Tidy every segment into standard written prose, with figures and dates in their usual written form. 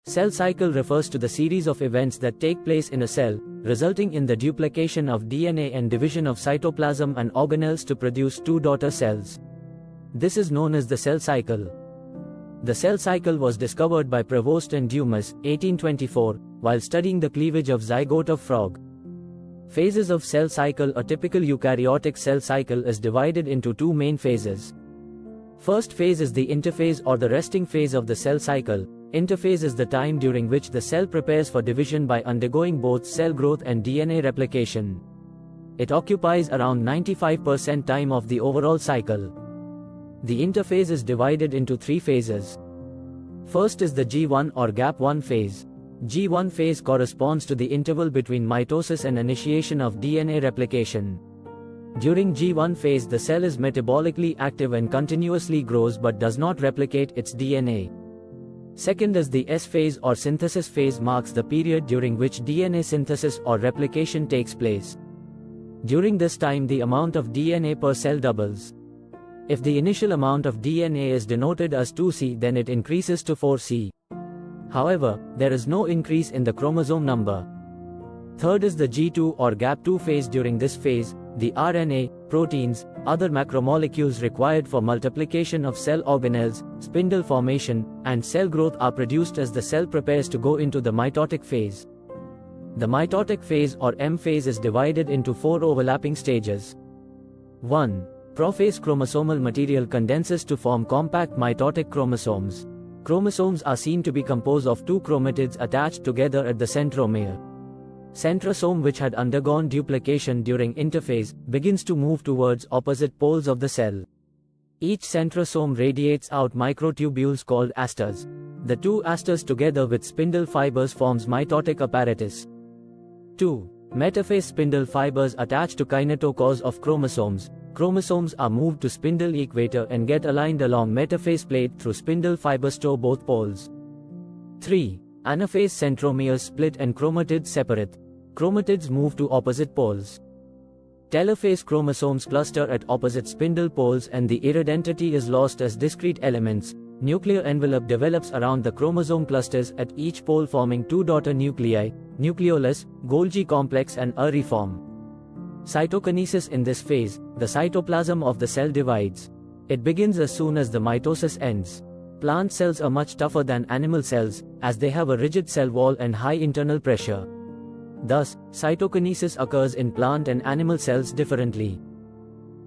Cell cycle refers to the series of events that take place in a cell, resulting in the duplication of DNA and division of cytoplasm and organelles to produce two daughter cells. This is known as the cell cycle. The cell cycle was discovered by Prevost and Dumas, 1824, while studying the cleavage of zygote of frog. Phases of cell cycle. A typical eukaryotic cell cycle is divided into two main phases. First phase is the interphase or the resting phase of the cell cycle. Interphase is the time during which the cell prepares for division by undergoing both cell growth and DNA replication. It occupies around 95% time of the overall cycle. The interphase is divided into three phases. First is the G1 or gap 1 phase. G1 phase corresponds to the interval between mitosis and initiation of DNA replication. During G1 phase, the cell is metabolically active and continuously grows but does not replicate its DNA. Second is the S phase or synthesis phase, marks the period during which DNA synthesis or replication takes place. During this time, the amount of DNA per cell doubles. If the initial amount of DNA is denoted as 2C, then it increases to 4C. However, there is no increase in the chromosome number. Third is the G2 or gap 2 phase. During this phase, the RNA, proteins, other macromolecules required for multiplication of cell organelles, spindle formation, and cell growth are produced as the cell prepares to go into the mitotic phase. The mitotic phase or M phase is divided into four overlapping stages. 1. Prophase. Chromosomal material condenses to form compact mitotic chromosomes. Chromosomes are seen to be composed of two chromatids attached together at the centromere. Centrosome, which had undergone duplication during interphase, begins to move towards opposite poles of the cell. Each centrosome radiates out microtubules called asters. The two asters together with spindle fibers forms mitotic apparatus. 2. Metaphase. Spindle fibers attach to kinetochores of chromosomes. Chromosomes are moved to spindle equator and get aligned along metaphase plate through spindle fibers to both poles. 3. Anaphase. Centromeres split and chromatids separate. Chromatids move to opposite poles. Telophase. Chromosomes cluster at opposite spindle poles and the identity is lost as discrete elements. Nuclear envelope develops around the chromosome clusters at each pole, forming two daughter nuclei, nucleolus, Golgi complex and a reform. Cytokinesis. In this phase, the cytoplasm of the cell divides. It begins as soon as the mitosis ends. Plant cells are much tougher than animal cells, as they have a rigid cell wall and high internal pressure. Thus, cytokinesis occurs in plant and animal cells differently.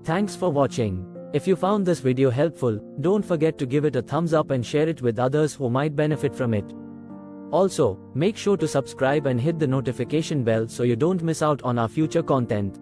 Thanks for watching. If you found this video helpful, don't forget to give it a thumbs up and share it with others who might benefit from it. Also, make sure to subscribe and hit the notification bell so you don't miss out on our future content.